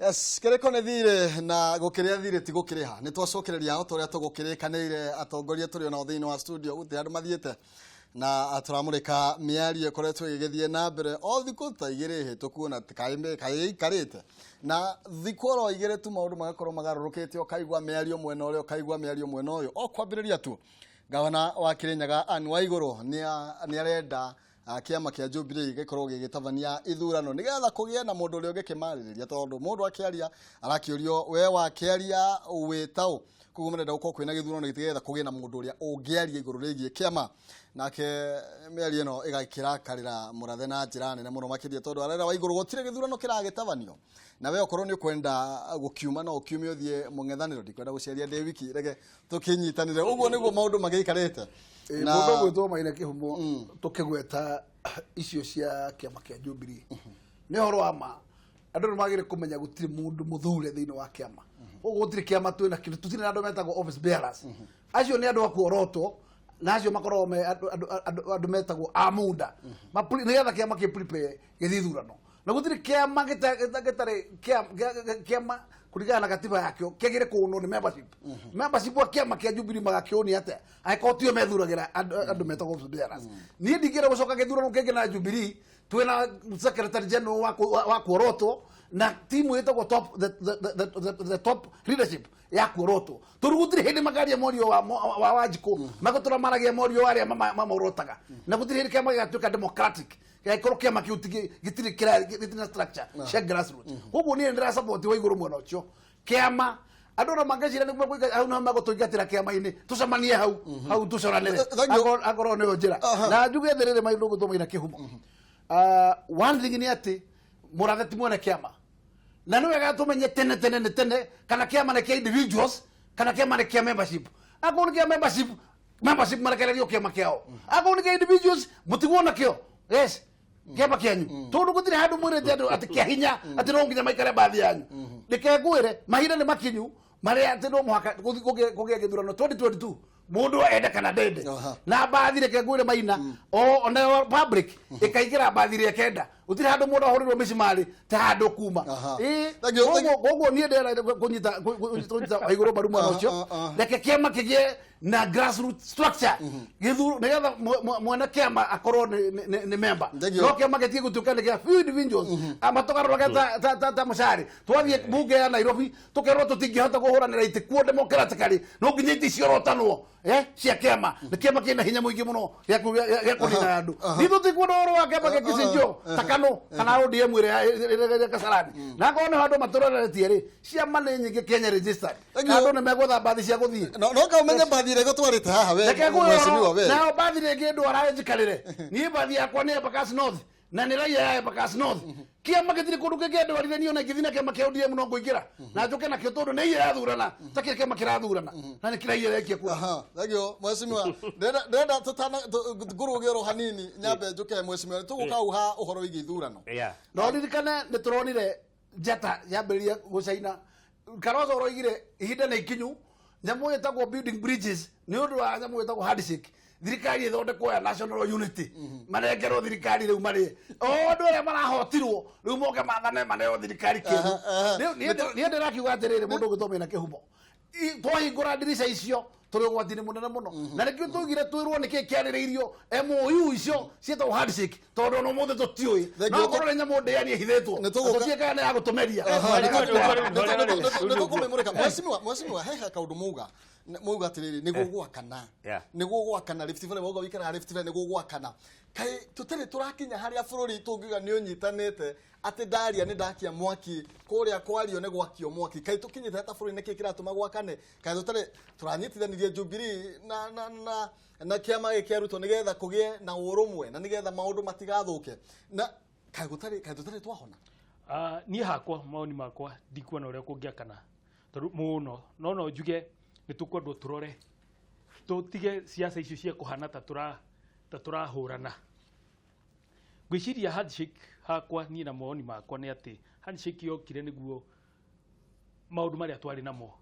Yes, kereko ne thire na gukiria thire ti gukiriha. Ni twacokereria aho toria tugukirikanire atongoria turi ona thiini wa studio guti andu mathiete na aturamurika miario koretwo igithie na mbere o thiku ta igiri hituku na kai karite na thiku ro igiri tu maundu magakorwo magarurukite okaigwa miario mwena urio okaigwa miario mwena uyu o kwambiriria tu gavana wa Kirinyaga Anne Waiguru ni arenda kiama kia Jubilee gikorwo gigitabania ithurano nigetha kugie na mundu urio ngikimariria tondu mundu akiaria arakiorio we wa kiaria witao kugumenda uko kwina githurano gitigetha kugie na mundu uria ungiaria iguru rigie kiama nake miario no igakira karira murathe na njira nene muno makiria tondu arera Waiguru gutire githurano kiragitabanio na we okorwo ni kwenda gukiuma no ukiume uthie mungethaniro ndikwenda guceria ndi wiki rege tukinyitanire uguo niguo maundu magikarite na mundu gwitwo Maina Kihumo tukigweta icio cia kiama kia Jubilee ni horo ama andu ni magire kumenya gutire mundu muthure thiini wa kiama uguo gutire kiama twina kindu tutire andu metagwo office bearers acio ni andu akuorotwo na acio makorwo me andu metagwo amunda nigetha kiama ki prepare githithurano na gutire kiama gitare kiama kuringana na katiba yakio kegire kuno ni membership wa kiama kia Jubilee magakioni ate aikotio methuragira andu metagwo office bearers ni ndigire gucoka githurano kenge na Jubilee twina secretary general wa kuorotwo na timu itagwo top the top leadership ya kuorotwo turugutire hindi magaria morio wa Wanjiku magotura maragia morio aria mamorotaga na gutire hindi kiama gatuika democratic gaikoro kiama kiuti gitire structure cia grassroots hugo ni ndira support Waiguru mwana ucio kiama andora magacira ni kuga au na magotoigatira kiama-ini tucamanie hau tucoranire agoro ni njira na njuge therere Maina guto Maina Kihumo one thing ni ati murathe ti mwene kiama na ni wega tumenye tene kana kiama ne kia individuals kana kiama ne kia membership agoro kia membership marakererio kiama kiao agoro kia individuals mutigwona kio yes kiama kianyu tondu gutire handu mwirete andu ati kia hinya ati no nginya maikare bathi yanyu nikegwire mahinda ni makinyu maria ati no muhaka kugia githurano 2022 mundu ende kana dende na bathi rekegwire Maina o na public ikaigira bathi rekenda utire handu mundu ahorirwo micimari ta handu kuma gogo ni ndera kunyita Waiguru baru mwana ucio reke kiama kigie na grassroots structure githuru nigetha mwana kiama akorwo ni member no kiama gitie gutukana kia few individuals amatogaruraga ta mucari twathie bunge ya Nairobi tukerwo tutingihota guhuranira iti kuo democratically no nginya iti ciorotanwo cia kiama ni kiama kina hinya muingi muno ya kunina andu ni tutikuona oro wa kiama gikicenjio takano kana ODM ire Kasarani na ngone handu matororetie ri ciama ni nyingi Kenya registered andu ni megutha bathi cia guthie no ka umenye bathi rego twarite haha we mweshimiwa we na bathi rege ndu arajikarire ni bathi yakwa ni Embakasi North na ni raia ya Embakasi North kiama gitire kundu kenge ndu arire niona githina kiama kia ODM no nguingira na njuke na kio tondu ni irathurana takire kiama kirathurana na ni kiraia rekia kwa thagio mweshimiwa ndenda tutana ngurugero hanini nyambe njuke mweshimiwa tuguka uha uhoro wigi ithurano no ririkane ni turonire njata yambiriria gucaina Kalonzo roigire ihinda na ikinyu nyamu yetagwo building bridges ni undu wa nyamu yetagwo handshake thirikari ithondekwo ya national unity marengerwo thirikari riu mari ndu ya marahotirwo riu moke mathane maneo thirikari kindu ni ndirakiuga atiriri mundu gwitwo Maina Kihumo twahingura ndirica icio turi gwatini munene muno na nikio tugire twirwo niki kiaririirio MOU icio cietwo handshake tondu no muthe tutiui no korwo nyamu ndeani hithetwo tutieka ne agutumeria kumemurika mweshimiwa heha kaundu muga atiriri niguo gwakana Rift Valley moga wikara Rift Valley niguo gwakana kai tutari turakinya haria bururi tungiga ni unyitanite ati ndaria ni ndakia mwaki kuria kwario ni gwakio mwaki kai tukinyite hata bururi niki kiratuma gwakane kai tutari turanyitithanirie Jubilee na kiama gikiarutwo nigetha kugie na urumwe na nigetha maundu matigathuke na kai tutari twahona ni hakwa maoni makwa ndikuona uria kungiakana tondu muno no njuge nitukwendwo turore tutige siasa icio cia kuhana ta turahurana gwiciria handshake hakwa ni na maoni makwa ni ati handshake yokire niguo maundu maria twari namo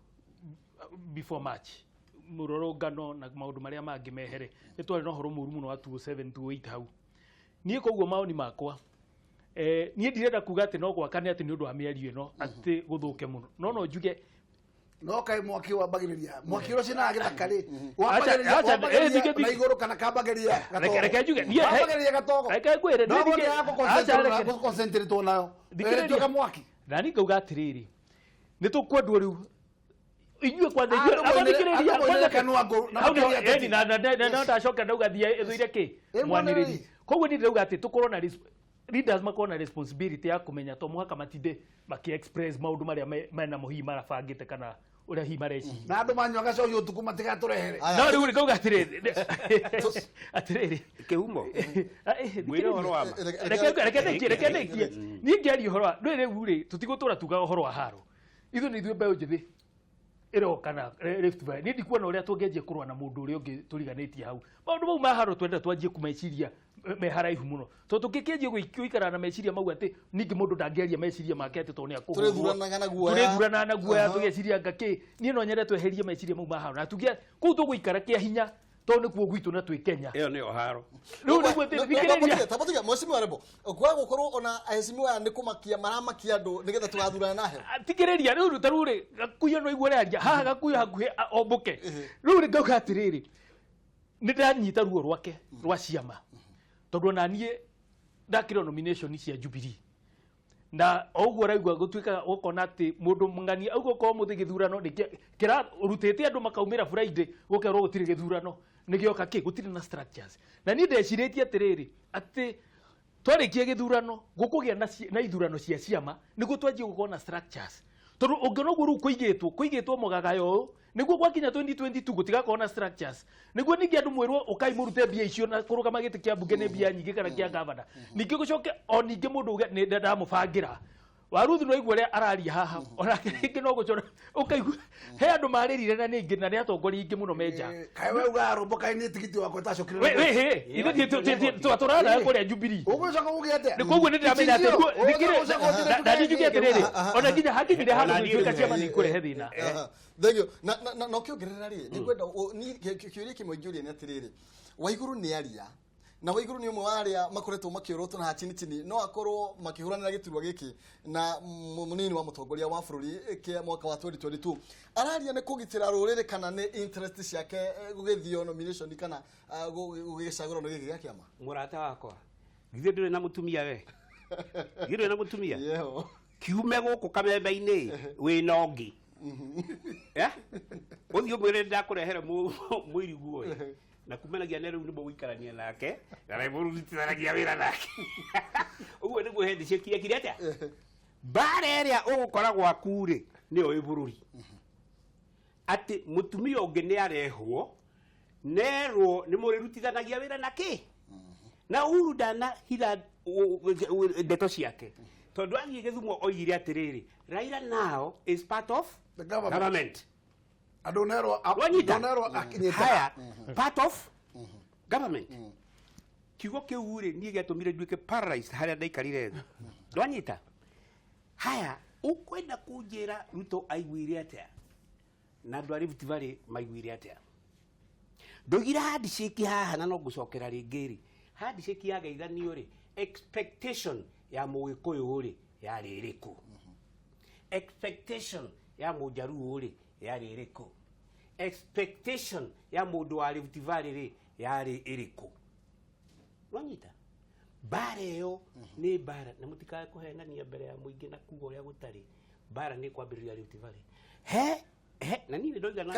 before March murorongano na maundu maria mangi mehere ni twari no horo muru muno wa 2728 hau ni koguo maoni makwa niĩ ndirenda kuga atĩ no gwakane atĩ nĩ ũndũ wa mĩario ĩno atĩ gũthũke mũno no njuge no kai mwaki wambagĩrĩria mwaki ũcio na gĩthaka rĩ na igũrũ kana kambagĩrĩria reke njuge kambagĩrĩria gatogo reke ngwĩre nĩ concentrate nayo thikĩrĩria mwaki na niĩ ngauga atĩrĩrĩ nĩ tũkwendwo rĩu inyuĩ kwanza inyuĩ na ndacoka ndauga thiĩthũire kĩ mwanĩrĩri koguo niĩ ndĩrauga atĩ tũkorwo na leaders makorwo na responsibility ya kũmenya to mũhaka matinde maki-express maũndũ marĩa menamo hihi marabangĩte kana ũrĩa hihi mareciria na andũ manyuaga coci ũtukũ matigatũrehere no rĩu ngauga atĩrĩrĩ kĩhumo reke nĩkie niĩ ngĩaria ũhoro wa rĩu rĩ tũtigũtũra tugaga ũhoro wa haro ithuĩ nĩ ithuĩ mbeũ njĩthĩ ĩroka na Rift Valley niĩ ndikuona ũrĩa tũngĩanjia kũrũa na mũndũ ũrĩa ũngĩ tũriganĩtie hau maũndũ mau ma haro twenda twanjie kũmeciria me haraihu mũno tondũ tũngĩkĩanjia gũikara na meciria mau atĩ ningĩ mũndũ ndangĩaria meciria make atĩ tondũ nĩ tũrethuranaga na guoya tũgeciria ngakĩ niĩ no nyende tweherie meciria mau ma haro na tuge kũu tũgũikara kĩa hinya tondũ nĩkuo gwitũ na twĩ Kenya ĩyo nĩyo haro rĩu nĩguo thikĩrĩria tabatia mheshimiwa Rebo kwa gũkorwo ona aheshimiwa nĩ kũmakia maramakia andũ nĩgetha tũgathurana nahe tikĩrĩria rĩu tarũ rĩ gakuya no igũre aria haha gakuya hakuhĩ omboke rĩu rĩ ngauga atĩrĩrĩ nĩ ndanyita ruo rwake rwa ciama tondũ ona niĩ ndakĩrwo nomination cia Jubilee na ũguo raigua gũtuĩka gũkona atĩ mũndũ mng'ania augo ko mũthĩ gĩthurano kĩra rutĩte andũ makaumĩra Friday gũkerwo gũtirĩ gĩthurano nĩgĩoka kĩ gũtirĩ na structures na niĩ ndecirĩtie atĩrĩrĩ atĩ twarĩkia gĩthurano gũkũgĩa na ithurano cia ciama nĩguo twanjie gũkorwo na structures tondũ ũngĩona ũguo rĩu kũigĩtwo mũgagayo ũyũ nĩguo gwakinya 2022 gũtigakorwo na structures nĩguo ningĩ andũ mwĩrwo ũkai mũrute mbia icio na kũrũgama gĩtĩ kĩa mbunge nĩ mbia nyingĩ kana kĩa gavana ningĩ gũcoke o ningĩ mũndũ nĩ ndamũbangĩra Waruthu no igũre araria haha ona kĩngĩ no gũcora ũkaigua he andũ marĩrire na ningĩ na nĩ atongoria ingĩ mũno menja kaĩ we uga romboka nĩ tigiti wakwa tacokire we ithuĩ twatũrana kũrĩa Jubilee ũgũcoka ũgĩate nĩ koguo nĩ ndĩramenya atĩ thikĩrĩ na nĩnjuge atĩrĩrĩ ona nginya hakinyire handũ gũtuĩka ciama nĩ ikũrehe thĩna thengio na ũkĩongerera rĩ nĩ kwenda kĩũria kĩmwe ingĩũria nĩ atĩrĩrĩ Waigũrũ nĩ aria na Waigũrũ nĩ ũmwe wa arĩa makoretwo makĩorotwo na chini no akorwo makĩhũranĩra gĩturwa gĩkĩ na mũnini wa mũtongoria wa bũrũri kĩa mwaka wa 2022 araria nĩ kũgitĩra rũrĩrĩ kana nĩ interest ciake gũgĩthio nomination kana gũgĩcagũrwo nĩ gĩkĩ gĩa kĩama mũrata wakwa githĩ ndũrĩ na mũtumia we githĩ ndũrĩ na mũtumia kiume gũkũ kamembe-inĩ wĩna ũngĩ ũthiĩ ũmwĩre ndakũrehere mũiriguo ũyũ na kumenagia nĩ rĩu nĩ mũgũikarania nake na nĩ mũrutithanagia wĩra nake ũguo nĩguo hendi ciakiria kire atĩa mbara ĩrĩa ũgũkora gwaku rĩ nĩyo ĩ bũrũri atĩ mũtumia ũngĩ nĩ arehwo nerwo nĩ mũrĩrutithanagia wĩra nake na Uhuru ndanahitha ndeto ciake tondũ athiĩ Gĩthumo oigire atĩrĩrĩ Raila now is part of the government. Adonero haya part of government kiugo kĩu rĩ niĩ gĩatũmire nduĩke paralyzed harĩa ndaikarire thĩ ndwanyita haya ũkwenda kũnjĩra Ruto aiguire atĩa na andũ a Rift Valley maiguire atĩa ndoigire handshake haha na no ngũcokera rĩngĩ rĩ handshake ya geithanio rĩ expectation ya Mũgĩkũyũ rĩ yarĩ ĩrĩkũ expectation ya Mũjaruo rĩ yarĩ ĩrĩkũ expectation ya mũndũ wa Rift Valley rĩ yarĩ ĩrĩkũ wanyita bara ĩyo nĩ bara na mũtikae kũhenania mbere ya mũingĩ na kuga ũrĩa gũtarĩ bara nĩ kwambĩrĩria Rift Valley na niĩ ndoiga na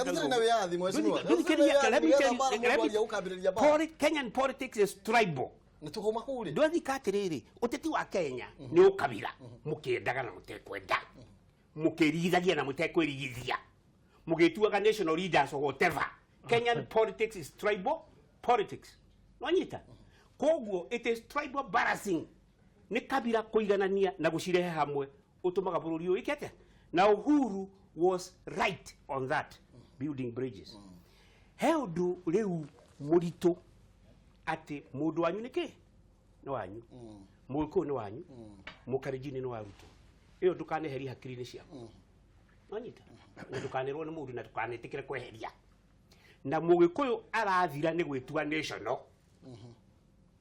Kenyan politics is tribal nĩtũkũma kũu rĩ ndwathika atĩrĩrĩ ũteti wa Kenya nĩ ũkabira mũkĩendaga na mũtekwenda mũkĩrigithagia na mũtekwĩrigithia mũgĩtuaga national leaders or whatever Kenyan politics is tribal politics wanyita koguo it is tribal balancing nĩ kabira kũiganania na gũcirehe hamwe ũtũmaga bũrũri ũyũ ikete na Uhuru was right on that building bridges he ũndũ rĩu mũritũ atĩ mũndũ wanyu nĩkĩ nĩ wanyu Mũgĩkũyũ nĩ wanyu Mũkalenjin nĩ wa Ruto ĩyo ndũkaneheria hakiri-inĩ ciaku wanyita na ndũkanerwo nĩ mũndũ na ndũkanetĩkĩre kweheria na Mũgĩkũyũ arathira nĩ gwĩtua national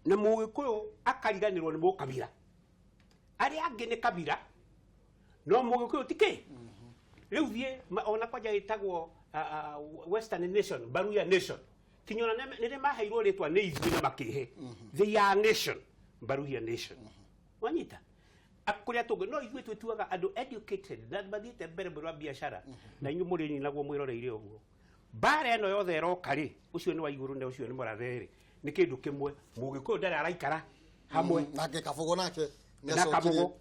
na Mũgĩkũyũ akariganĩrwo nĩ mũkabira ari angi ni kabira no mugikuyu tike riu thie ona kwaja itagwo Western Nation Baruya Nation kinyona nire maheirwo ritwa ni ithui na makihe they are nation Baruya Nation wanyita akuria tugo no ithui twetuaga andu educated na bathiite mbere mbere wa biashara na inyu muri ni naguo mwiroreire uguo bare no yothe rokari ucio ni wa iguru ne ucio ni moratheri ni kindu kimwe mugikuyu ndari araikara hamwe nake kabogo nake na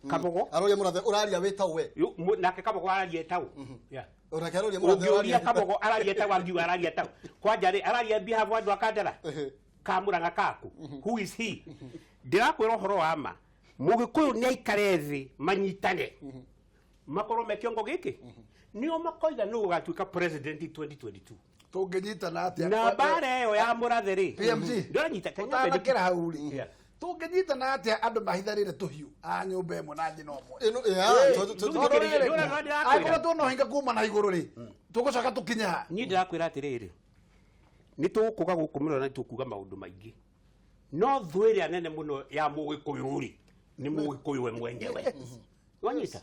kabogo aroria murathe uraria witawe nake kabogo araria tau yeah urake aroria murathe uraria kabogo araria tau angiu araria tau kwanja ri araria behalf wa andu akandara kamuranga kaku who is he ndirakwira horo wa ma mugikuyu ni aikare thi manyitane makoro me kiongo giki nio makoiga no gatuika president 2022 tungĩnyitana atĩa na bare yo ya murathe ri PMG ndonyita ũtanakĩra hau rĩ tungĩnyitana atĩa andũ mahitharĩre tũhiũ a nyũmba ĩmwe na njĩra ĩmwe angĩkorwo tuona hinga kuma na igũrũ rĩ tũgũcoka tũkinye ha niĩ ndĩrakwĩra atĩrĩrĩ nĩ tũgũkũga gũkũ mũno na tũkuga maũndũ maingĩ no thũ ĩrĩa nene mũno ya mũgĩkũyũ rĩ nĩ mũgĩkũyũ we mwenyewe wanyita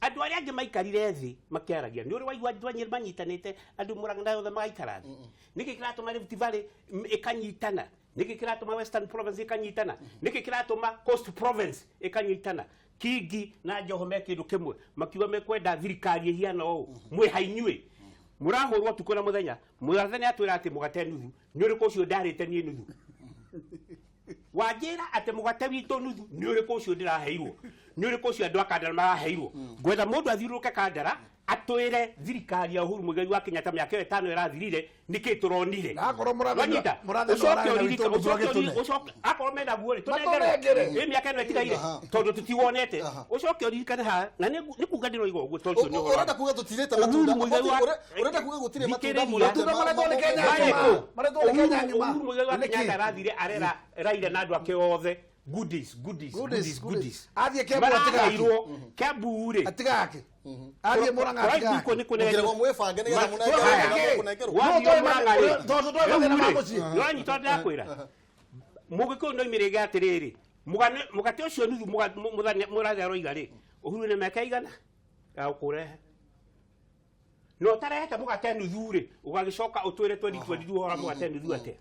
andũ arĩa angĩ maikarire thĩ makĩaragia nĩ ũrĩ waigua andũ anyĩrĩ manyitanĩte andũ Mũrang'a yothe magaikara thĩ nĩkĩ kĩratũma Rift Valley ĩkanyitana nĩkĩ kĩratũma Western Province ĩkanyitana nĩkĩ kĩratũma Coast Province ĩkanyitana Kingi na Njoho me kĩndũ kĩmwe makiuga mekwenda thirikari ĩhiana ũũ mwĩha inyuĩ mũrahũrwo tukũ na mũthenya mũthenya atwĩra atĩ mũgate nuthu nĩ ũrĩkũ ũcio ndarĩte niĩ nuthu wajira ate mugate wito nuthu ni uriko ucio ndiraheirwo ni uriko ucio andu akandara maraheirwo gwetha mundu athiuruke kandara atwire thirikari ya Uhuru Muigai wa Kenyatta miaka 5 irathirire niki turonire akorwo murathe akorwo mena guore tunengere miaka 5 itigaire tondu tutiwonete ucoke uririkane ha na ni kuga ndiroiga uguo tondu ni urenda kuga tutirete matunda urenda kuga gutire matunda mareto Kenya nyuma Uhuru Muigai wa Kenyatta arathire arera raire na andu ake othe goodies athie Kiambu atigairwo Kiambu ri atigake athie Mũrang'a atigake nikunegerwo mwebange nigetha munegerwo no nyito ndakwira mugikuyu no imirege atiriri mugate ucio nuthu murathe aroiga ri Uhuru ni meka igana ya ukurehe no tarehete mugate nuthu ri ugagicoka utwire 2022 hora mugate nuthu ate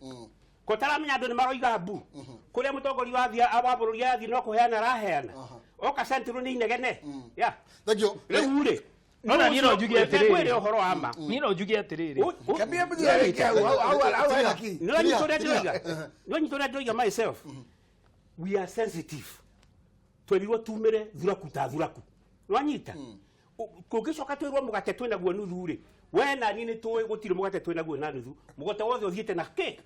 kotaramenya andu ni maroiga mbu kuria mutongori wa thia ababururi ya thi no kuheana raheana oka sentiro ni inegene ya thagio riure no ni no njugi atiriri horo ama ni no njugi atiriri kabia mjere kia au haki no nyitore ndoiga myself we are sensitive twelirwo tumire thuraku wanyita kugicoka twirwo mugate twina guo nuthu ri we na ni tuwe gutire mugate twina guo na nuthu mugate wothe uthiete na ke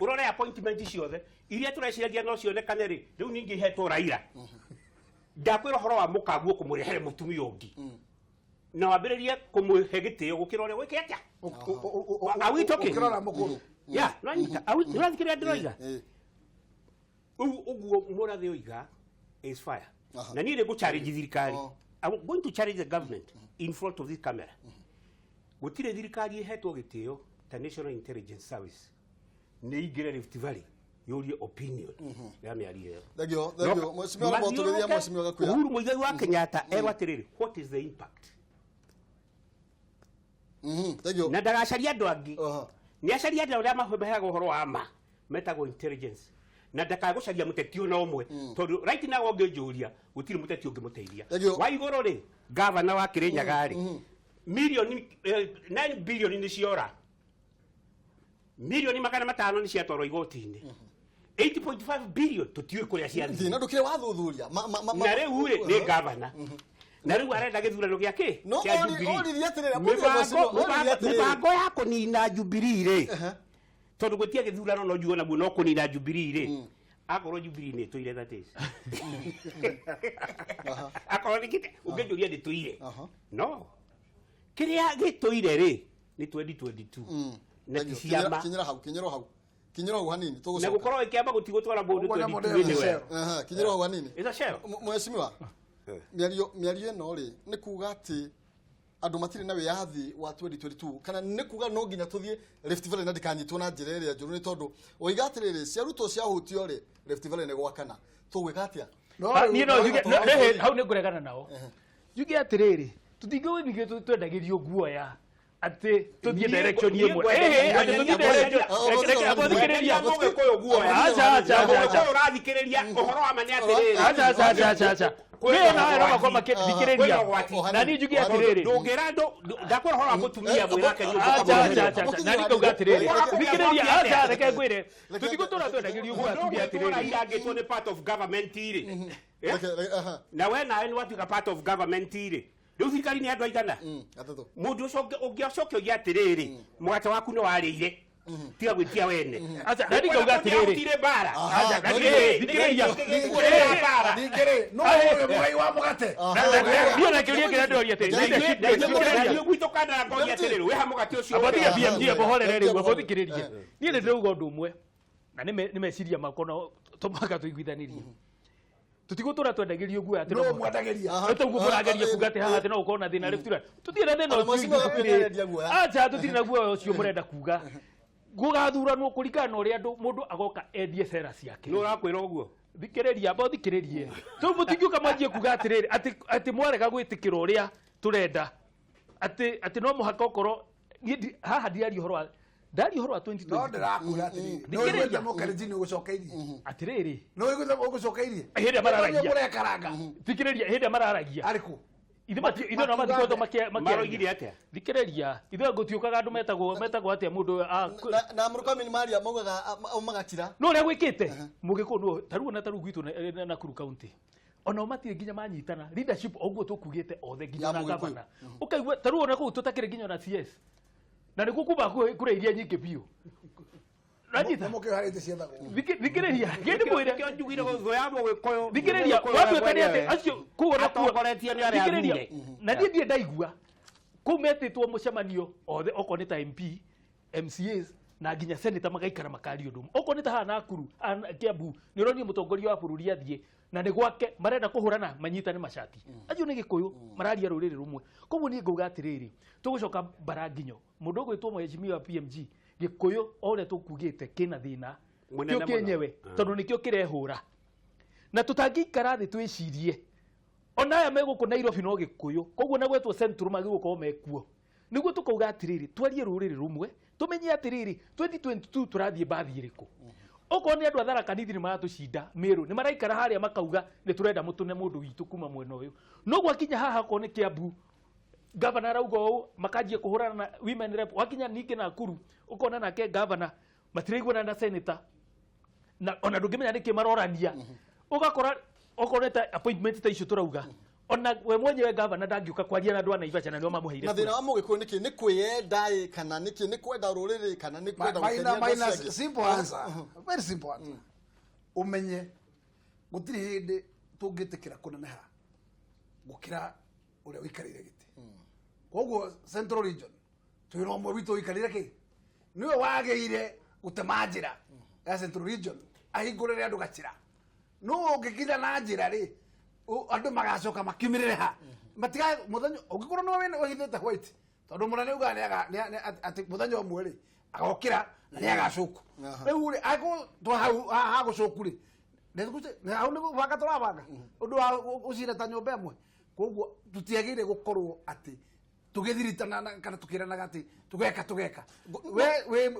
urore appointment ciothe iria tureciragia no cionekane ri riu ningi hetwo Raila ndakwira horo wa mukaguo kumurehere mutumia ungi na wambiririe kumuhe gitio gukira ore wike atia awitoke ukirora mukuru ya no nyita awithikiria ndiroiga uguo murathe oiga is fire na ni rego challenge thirikari I'm going to challenge the government in front of this camera gutire thirikari hetwo gitio ta National Intelligence Service ni igire Rift Valley yurie opinion ya miario thagio mheshimiwa Mutugithia mheshimiwa Gakuya Uhuru Muigai wa Kenyatta egwatiriri what is the impact thagio na ndagacaria andu angi ni acaria andu aria maheaga uhoro wa ma metagwo intelligence na ndakagucaria muteti ona umwe tondu right now ongejuria gutiri muteti ungimuteithia wa igoro ri governor wa Kirinyaga ri milioni 9 billion ni ciora milioni magana matano ni ciatwarwo igoti-ini 8.5 billion tutiwe kuria ciathi na ndukire wathuthuria na riu ri ni governor na riu arenda githurano giake kia Jubilee mibango ya kunina Jubilee ri tondu gwetia githurano no juo naguo no kunina Jubilee ri akorwo Jubilee ni tuire that is akorwo nikite ungejuria ni tuire no kiria gituire ri ni 2022 na kisiama kinyira hau hanini tugucoka na gukorwo ikiamba gutigutwara mundu 2022 ni we kinyira hau hanini eza shero mheshimiwa miario ino ri ni kuga ati andu matire na wiyathi wa 2022 kana ni kuga no nginya tuthie Rift Valley na ndikanyitwo na njira ria njuru ni tondu oiga atiriri ciaruto cia hutio ri Rift Valley ni gwakana tugwika atia niĩ no njuge hau nĩ ngũregana nao njuge atĩrĩrĩ tũtingĩũĩ ningĩ twendagĩrio guoya atĩ tũthiĩ direction ĩmwe atĩ tũthiĩ direction athikĩrĩria ũrathikĩrĩria ũhoro wa mane atĩrĩrĩ Wewe na roho kwa makithikĩrĩria na niĩ njuge atĩrĩrĩ ndũngĩra ndakora ũhoro wa mũtumia mwĩrake na niĩ ngauga atĩrĩrĩ thikĩrĩria reke ngwĩre tũtigũtũra twendagĩrio guoya tuge atĩrĩrĩ irangĩtwo nĩ part of government irĩ na we nawe nĩ watuĩka part of government irĩ rĩu thirikari nĩ andũ aigana mũndũ ũcio ũngĩacokio atĩrĩrĩ mũgate waku nĩ warĩire tiga gwĩtia wene na niĩ ngauga atĩrĩrĩ ũtire bara thikĩrĩria no mũgai wa mũgate niĩ na kĩũria kĩrĩa ndĩroria atĩrĩ gwitũ kandara ngoria atĩrĩrĩ wĩha mũgate ũcio abotiga BMG abohorere rĩu abothikĩrĩrie niĩ nĩ ndĩrauga ũndũ ũmwe na nĩ meciria makwa no tũmaka tũiguithanĩrie tutigũtũra twendagĩrio guoya atĩ no mwendagĩria tũguo mũrageria kuga atĩ haha atĩ no ũkorwo na thĩna rĩbutura tũtirĩ na thĩna ũcio acha tũtirĩ na guoya ũcio mũrenda kuga gũgathuranwo kũringana na ũrĩa mũndũ agoka endie cera ciake nĩ ũrakwĩra ũguo thikĩrĩria amba thikĩrĩrie tũ mũtingĩũka mwanjie kuga atĩrĩrĩ atĩ mwarega gwĩtĩkĩra ũrĩa tũrenda atĩ no mũhaka ũkorwo haha ndiaria ũhoro wa ndari ũhoro wa 2020 no ndĩrakuga atĩrĩrĩ thikĩrĩria mũkarĩnji nĩ ũgũcokeirie atĩrĩrĩ no ũgũcokeirie hĩndĩ mararagia mũrekaranga thikĩrĩria hĩndĩ mararagia arĩkũ ithe no mathikotho maroigire atĩa thikĩrĩria ithe gũtiũkaga andũ metagwo atĩa mũndũ na mũrũkamĩrĩ maria maugaga magakira no ũrĩa gwĩkĩte mũgĩkũyũ tarĩu na tarĩu gwitũ Nakuru county ona matirĩ nginya manyitana leadership ũguo tũkugĩte othe nginya na gavana ũkaigua tarĩu ona kũu tũtakĩrĩ nginya na CS na nĩkuo kuma kũrĩa iria nyingĩ biũ ranyita mũkĩharĩte ciethagwo thikĩrĩria gĩndĩ mwĩre kĩo njugire gũthũya mũgĩkũyũ thikĩrĩria watuĩka nĩ atĩ acio kũu atongoretie nĩ arĩa athure na niĩ ndiĩ ndaigua kũu metĩtwo mũcemanio othe okorwo nĩ ta MP MCAs na nginya senator magaikara makario ũndũ okorwo nĩ ta haha Nakuru Kiambu nĩ ũronio mũtongoria wa bũrũri athiĩ na nĩ gwake marenda kũhũrana manyitane macati acio nĩ gĩkũyũ mararia rũrĩrĩ rumwe koguo niĩ ngauga atĩrĩrĩ tũgũcoka Baranginyo mũndũ ũgwĩtwo mheshimiwa wa PMG gĩkũyũ o ũrĩa tũkugĩte kĩna thĩna kĩo kĩenyewe tondũ nĩkĩo kĩrehũra na tũtangĩikara thĩ twĩcirie ona aya megũkũ Nairobi no gĩkũyũ koguo na gwetwo Central magĩgũkorwo mekuo nĩguo tũkauga atĩrĩrĩ twarie rũrĩrĩ rumwe tũmenye atĩrĩrĩ 2022 tũrathiĩ mbathi ĩrĩkũ okorwo nĩ andũ a Tharaka Nithi nĩ maratũcinda Meru nĩ maraikara harĩa makauga nĩ tũrenda mũtũne mũndũ witũ kuma mwena ũyũ no gwakinya haha okorwo nĩ Kiambu governor auga ũũ makanjie kũhũrana na women rep wakinya ningĩ Nakuru ukona nake governor matiraiguana na senator na ona ndũngĩmenya nĩkĩ marorania ũgakora okorwo ta appointment ta icio tũrauga ona we mwenyewe governor ndangĩũka kwaria na andũ a Naivasha na nĩo mamũheire na thĩna wa mũgĩkũyũ nĩkĩ nĩ kwĩyenda kana nĩkĩ nĩ kwenda rũrĩrĩ kana nĩ kwenda maina simple answer very simple answer umenye gũtirĩ hĩndĩ tũngĩtĩkĩra kũneneha gũkĩra ũrĩa ũikarĩire gĩtĩ koguo Central Region twĩna ũmwe witũ ũikarĩire kĩ niwe wagĩire gũtema njĩra ya Central Region ahingũrĩre andũ gacĩra no ũngĩkinya na njĩra rĩ andũ magacoka makiumĩrĩre ha matiga mũthenya ũngĩkorwo no wena ũhithĩte white tondũ mũnene uga atĩ mũthenya ũmwe rĩ agokĩra na nĩ agacoku rĩu rĩ agũ twahau hagũcoku rĩ hau nĩ gũbanga tũrabanga ũndũ wa ũcire ta nyũmba ĩmwe koguo tũtiagĩrĩire gũkorwo atĩ tũgĩthiritana kana tũkĩranaga atĩ tũgeka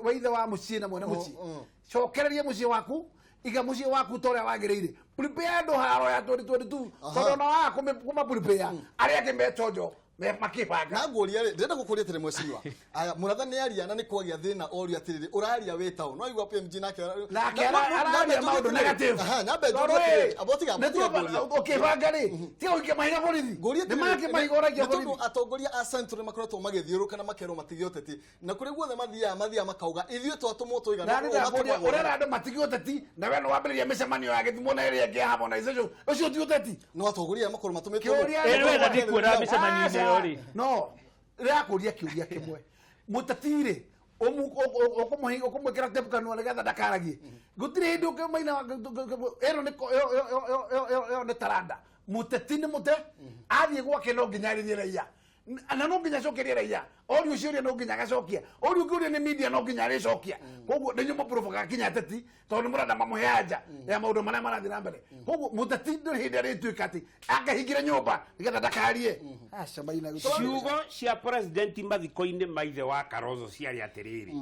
we ithe wa mũciĩ na mwene mũciĩ cokereria mũciĩ waku iga mũciĩ waku torĩa wagĩrĩire prepare andũ haro ya 2022 tondũ no ha kuma prepare arĩa angĩ metonjo makibanga na ngũria rĩ ndĩrenda gũkũria tĩrĩ mweciwa aya mũratha nĩ aria na nĩ kwagia thĩna oria atĩrĩrĩ ũraria wĩtaũ no igua PMG nake araria maũndũ negative nyambe njũrie abotiga ũkĩbanga rĩ tiga ũikia mahiga borithi nĩ make mahiga ũraikia borithi tondũ atongoria a Central makoretwo magĩthiũrũka na makerwo matige ũteti na kũrĩ guothe mathiaga makauga ithuĩ twatũmwo tũigana ũrera andũ matige ũteti na we no wambĩrĩria mĩcemanio ya gĩthimo na ĩrĩa ĩngĩ ya harmonization ũcio ti ũteti no atongoria makorwo matũmĩtwo wenda ndikuona mĩcemanio-inĩ no ĩrakũria kĩũria kĩmwe mũtetirĩ ũkũmwĩkĩra tepũkanua nĩgetha ndakaragie gũtirĩ hĩndĩ ũkĩmaina ĩyo nĩ taranda mũteti nĩ mũte athiĩ gwake no nginya arĩrie raia ana no nginya cokeria raia ori ucio no nginya gacokia ori ungiuria ni media no nginya ricokia koguo ndenyo mo provoka kinya teti tondu murada mamuheanja ya maundu maria marathi na mbere koguo mutati nduri hindi ari tuika ati akahingira nyumba igetha ndakarie aca maina ciugo cia president mathiko-ini maithe wa Karozo ciari atiriri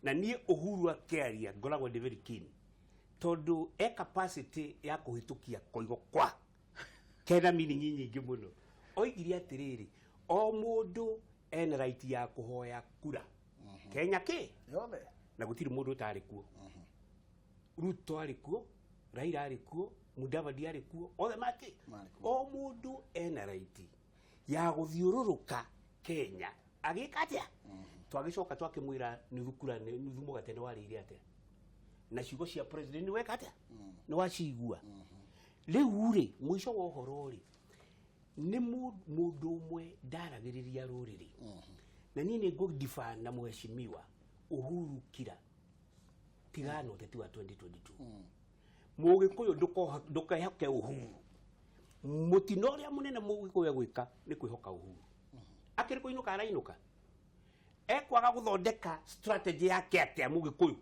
na nie Uhuru akiaria ngoragwo ndi very keen tondu capacity ya kuhitukia koigo kwa kena meaning nyingi muno oigire atiriri o mundu ena right ya kuhoya kura Kenya ki yothe na gutiri mundu utari kuo Ruto ari kuo Raila ari kuo Mudavadi ari kuo othe maki o mundu ena right ya guthiururuka Kenya agikatia twagicoka twakimwira nithukura nithumo gatene warire atia na ciugo cia president ni weka atia ni wacigua riu ri mwisho wa uhoro ri ni mundu umwe ndaragiriria ruriri na nini go defend na mheshimiwa Uhuru Kira tigano tete wa 2022 mugikuyu ndukahoke Uhuru mutinoria munene mugikuyu gwika ni kwihoka Uhuru akiri kuinuka arainuka ekwaga guthondeka strategy yake atia mugikuyu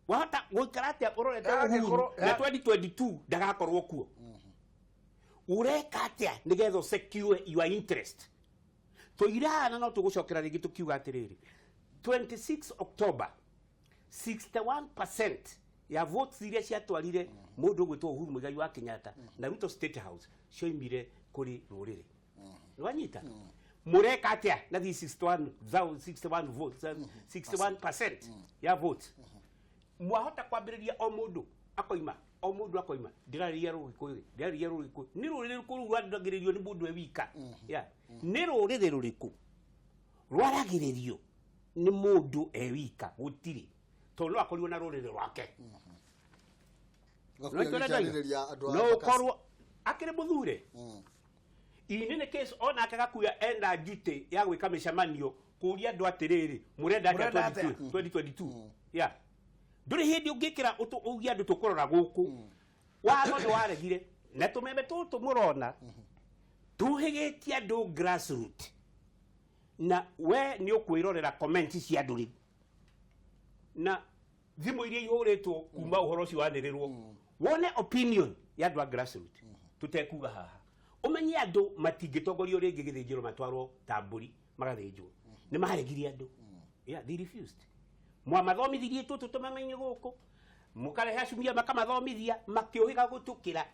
wahota guikara atia urore ta Uhuru na 2022 ndagakorwo kuo ureka atia nigetho secure your interest to irana no tugucokera ringi tukiuga atiriri 26 October 61% ya votes iria ciatwarire mundu gwitwo Uhuru Muigai wa Kenyatta na Ruto State House cioimire kuri ruriri nwanyita mureka atia na 61 votes 61% ya votes mwahota kwambiriria o mundu akoima ndiraria ruriku ni ruriri ruriku rwandagiririo ni mundu ewika ya ni ruriri ruriku rwaragiririo ni mundu ewika gutiri to no akorirwo na ruriri rwake no korwo akire muthure inene case ona akagakuya enda jute ya gwika mishamanio kuria andu atiriri murenda atia 2022 ya nduri hindi ungikira ugia andu tukurora guku watho ni waregire na tumeme tutu murona tuhigitie andu grassroots na we ni ukwirorera comments cia anduri na thimu iria ihuritwo kuma uhoro ucio wanirirwo wone opinion ya andu grassroots tutekuga haha umenye andu matingitongorio ringi githingiro matwarwo tamburi magathinjwo ni maregirie andu yeah they refused mwamathomithirie tutu tumamenye guku mukarehe acumia makamathomithia makiuhiga gutukira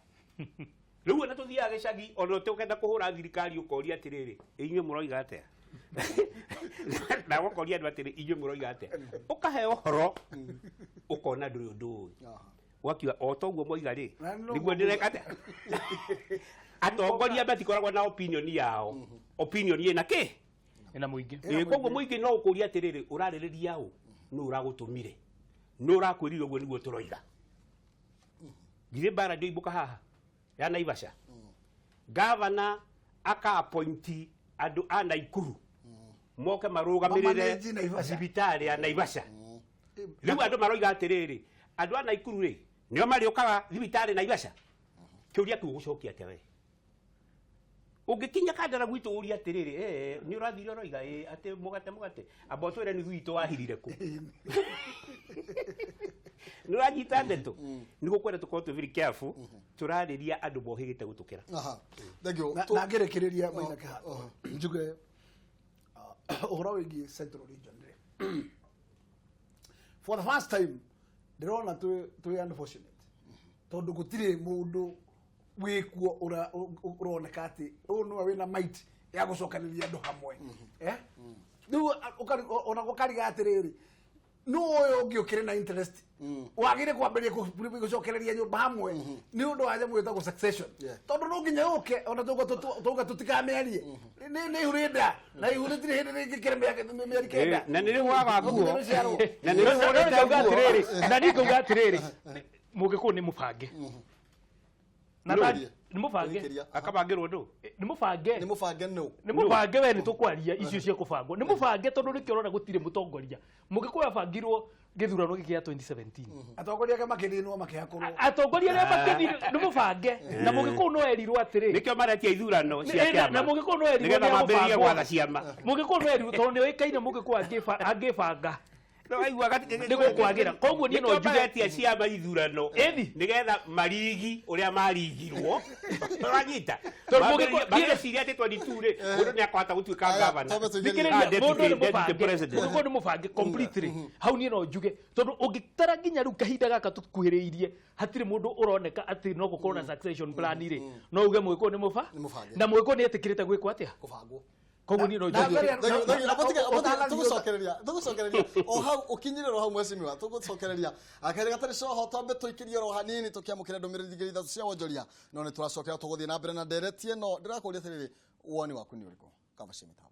riu na tuthiaga gicagi ono tukenda kuhura thirikari ukoria atiriri inywe muroiga atia na wokoria andu atiri inywe muroiga atia ukahe uhoro ukona nduri undu wakiwa otoguo moiga ri niguo ndireka atia atongoria batikoragwo na opinion yao opinion ina ki ina muingi koguo muingi no ukuria atiriri uraririria u no uragutumire no urakwirire uguo niguo turoiga gire bara ndio ibuka haha ya Naivasha governor aka appointi andu a Naikuru moke marugamirire thibitari ya Naivasha riu andu maroiga atiriri andu a Naikuru ri nio mariokaga thibitari Naivasha kiuria tu gucokia atia we ugikinya kandara gwitu uria atiriri ni urathire roiga ati mugate aboto ire ni gwitu wahirire ku ni uranyita ndeto ni gukwenda tukorwo tu very careful turariria andu bohigite gutukira thengio na ngerekereria maina ka njuge uhoro wigi Central Region for the first time ndirona tu unfortunate tondu gutire mundu wikuo uroneka ati no wina might ya gucokaniria andu hamwe riu ona gukariga atiriri no uyo ngiukire na interest wagire kwambiria gucokereria nyumba hamwe ni undu wa jamu wetagwo succession tondu no nginya uke ona tuga tutikamerie ni hurida na ihurithire hindi ringi kiremea mieri kenda na niri hwaga guo na niri hwaga atiriri na nikuga atiriri mugiku ni mubange na ni mubange akabangirwo ndu nĩ mũbange nĩ mũbange no nĩ mũbange we nĩ tũkwaria icio cia kũbangwo nĩ mũbange tondũ nĩ kĩorona gũtirĩ mũtongoria mũngĩkorwo abangirwo gĩthurano gĩkĩ gĩa 2017 atongoria ake makĩninwo makĩhakorwo atongoria arĩa makĩninwo nĩ mũbange na mũngĩkorwo no erirwo atĩrĩ nĩkĩo maratia ithurano cia kĩama na mũngĩkorwo no erirwo nĩgetha mambĩrĩrie gwatha ciama mũngĩkorwo no erirwo tondũ nĩ oĩkaine mũngĩkorwo angĩbanga nĩguo kwagĩra koguo niĩ no njuge maratia ciama ithurano nĩgetha marigi ũrĩa marigirwo ũranyita magĩciria atĩ 22 rĩ mũndũ nĩ akwahota gũtuĩka gavana thikĩrĩria mũndũ nĩ mũbange completely hau niĩ no njuge tondũ ũngĩtara nginya rĩu kahinda gaka tũkuhĩrĩirie hatirĩ mũndũ ũroneka atĩ no gũkorwo na succession plan rĩ no uge mũgĩkorwo nĩ mũbange na mũgĩkorwo nĩ etĩkĩrĩte gwĩkwo atĩa kũbangwo koguo niĩ no njuge tugucokereria o hau ukinyiriro hau mwecimiwa tugucokereria akari gatari coho twambe tuikirie ro hanini tukiamukire ndumiriri igiri ithatu cia wonjoria no ni turacokera tuguthie na mbere na nderetie no ndirakuria tiriri woni waku ni uriku kaba cia mitambo